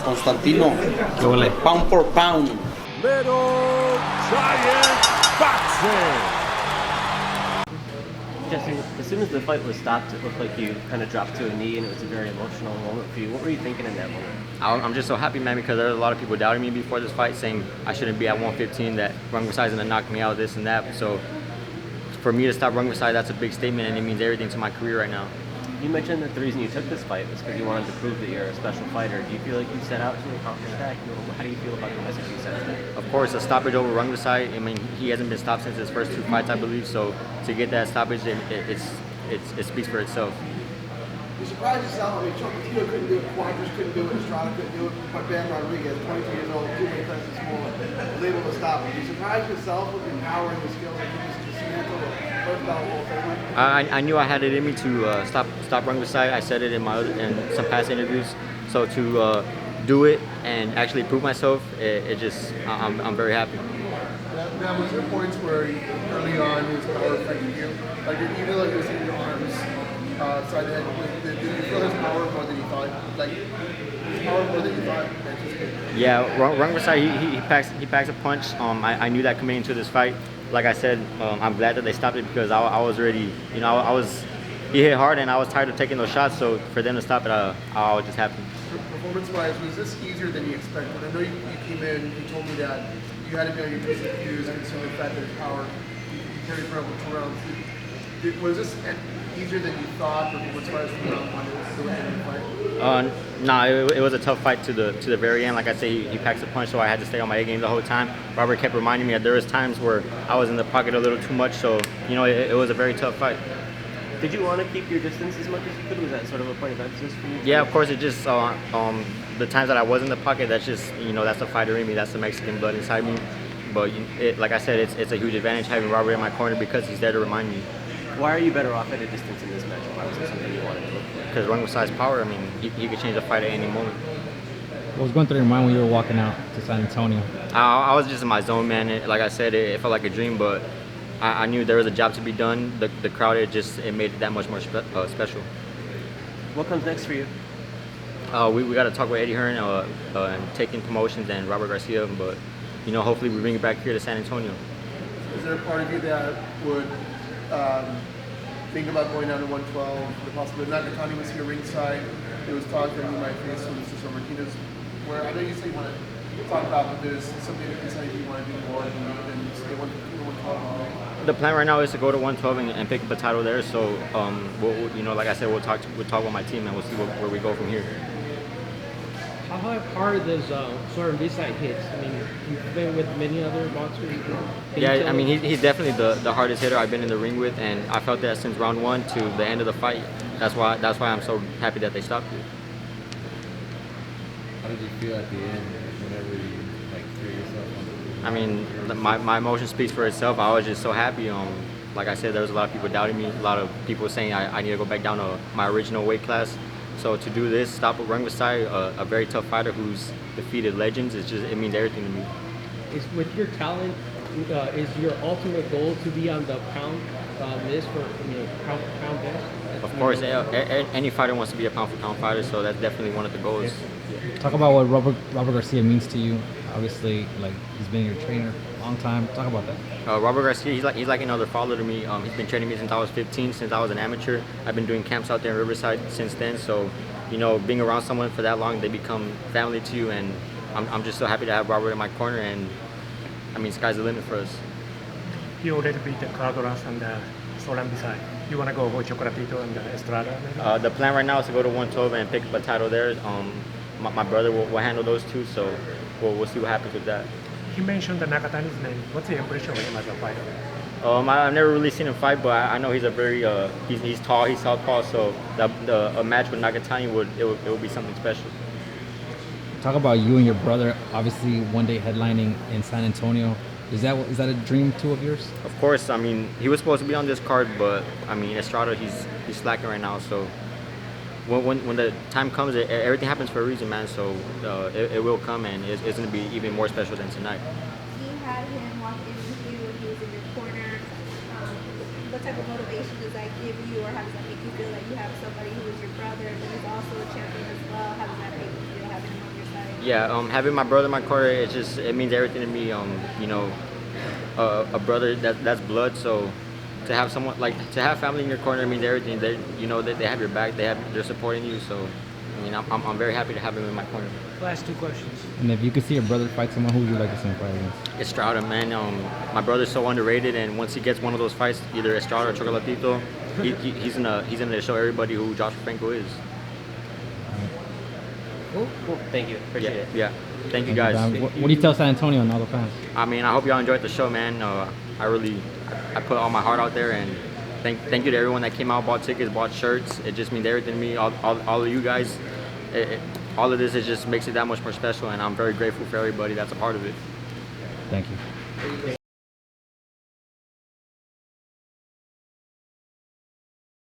Constantino, ¿Qué huele? pound for pound. Little Giant Boxing. Jesse, as soon as the fight was stopped, it looked like you kind of dropped to a knee, and it was a very emotional moment for you. What were you thinking in that moment? I'm just so happy, man, because there was a lot of people doubting me before this fight, saying I shouldn't be at 115, that Rungvisai is going to knock me out, this and that. So for me to stop Rungvisai, that's a big statement, and it means everything to my career right now. You mentioned that the reason you took this fight was because you wanted to prove that you're a special fighter. Do you feel like you set out to accomplish that? How do you feel about the message you sent today? Of course, a stoppage over Rungvisai, I mean, he hasn't been stopped since his first 2 fights, I believe, so to get that stoppage, it speaks for itself. You surprised yourself. I mean, Chocolatito couldn't do it, Quadras couldn't do it, Estrada couldn't do it, but Ben Rodriguez, 22 years old, 2 weight classes smaller, was able to stop it. You surprised yourself with the power and the skills that you just dismantled the first battle Hall of Fame? I knew I had it in me to stop Rungvisai. I said it in some past interviews. So to do it and actually prove myself, I'm very happy. Now, was there points where early on his power affected you? Like, even though he was hitting your arms side the head, did you feel his power more than you thought? Like, his power more than you thought anticipated? Yeah, Rungvisai, he packs a punch. I knew that coming into this fight. Like I said, I'm glad that they stopped it because I was ready. You know, he hit hard and I was tired of taking those shots. So for them to stop it, I was just happy. Performance-wise, was this easier than you expected? I know you came in, you told me that you had to be on your P's and Q's considering the fact that his power, you carried for over 2 rounds. Was this easier than you thought, performance-wise, from round 1 to the end of the fight? Nah, it was a tough fight to the very end. Like I say, he packs a punch, so I had to stay on my A game the whole time. Robert kept reminding me that there was times where I was in the pocket a little too much, so you know it was a very tough fight. Did you want to keep your distance as much as you could? Was that sort of a point of emphasis for you? Yeah, of course. It just the times that I was in the pocket, that's just that's the fighter in me. That's the Mexican blood inside me. But like I said, it's a huge advantage having Robert in my corner because he's there to remind me. Why are you better off at a distance in this match? Why was it something you wanted to look for? Because Rungvisai's power, I mean, he could change the fight at any moment. What was going through your mind when you were walking out to San Antonio? I was just in my zone, man. Like I said, it felt like a dream, but I knew there was a job to be done. The crowd, it made it that much more special. What comes next for you? We got to talk with Eddie Hearn and taking promotions and Robert Garcia, but hopefully we bring it back here to San Antonio. Is there a part of you that would think about going down to 112? The possibility Nakatani was here ringside. It was talk that he might face Mr. Martinez. Where I know you say you want to talk about, but there's something that you want to do more than stay 115 or 112. The plan right now is to go to 112 and pick up a title there. So, like I said, we'll talk with my team and we'll see where we go from here. How hard does Sor Rungvisai hits? I mean, you've been with many other boxers. Yeah, I mean, he's definitely the hardest hitter I've been in the ring with, and I felt that since round 1 to the end of the fight. That's why I'm so happy that they stopped it. How did you feel at the end whenever you threw yourself on the field? I mean, my emotion speaks for itself. I was just so happy. Like I said, there was a lot of people doubting me. A lot of people saying I need to go back down to my original weight class. So to do this, stop with Rungvisai, a very tough fighter who's defeated legends, it means everything to me. Is with your talent, is your ultimate goal to be on the pound list for pound for pound best? Of course, any fighter wants to be a pound for pound fighter, so that's definitely one of the goals. Yeah. Talk about what Robert Garcia means to you. Obviously, he's been your trainer a long time. Talk about that. Robert Garcia, he's like another father to me. He's been training me since I was 15, since I was an amateur. I've been doing camps out there in Riverside since then. So, being around someone for that long, they become family to you. And I'm just so happy to have Robert in my corner. And I mean, sky's the limit for us. You already beat the Claudoras and the Sor Rungvisai. You want to go over Chocolatito and Estrada? The plan right now is to go to 112 and pick up a title there. My brother will handle those two, so we'll see what happens with that. He mentioned the Nakatani's name. What's the impression of him as a fighter? I've never really seen him fight, but I know he's a very he's tall, he's southpaw, so a match with Nakatani would be something special. Talk about you and your brother, obviously one day headlining in San Antonio. Is that a dream too of yours? Of course. I mean, he was supposed to be on this card, but I mean, Estrada, he's slacking right now. So when the time comes, everything happens for a reason, man. So it will come, and it's going to be even more special than tonight. You had him walk in with you when he was in your corner. What type of motivation does that give you, or how does that make you feel that you have somebody who is your brother, but he's also a champion as well? How does that make you feel having him on your side? Yeah, having my brother in my corner, it means everything to me. You know, a brother that's blood. So to have someone to have family in your corner means everything. They have your back. They're supporting you. So I mean, I'm very happy to have him in my corner. Last two questions. And if you could see your brother fight someone, who would you like to see him fight against? Estrada, man. My brother's so underrated, and once he gets one of those fights, either Estrada or Chocolatito, he's gonna show everybody who Josh Franco is. Cool. Thank you. Appreciate it. Yeah. Thank you guys. What do you tell San Antonio and all the fans? I mean, I hope y'all enjoyed the show, man. I put all my heart out there, and thank you to everyone that came out, bought tickets, bought shirts. It just means everything to me. All of you guys, all of this, it just makes it that much more special, and I'm very grateful for everybody that's a part of it. Thank you.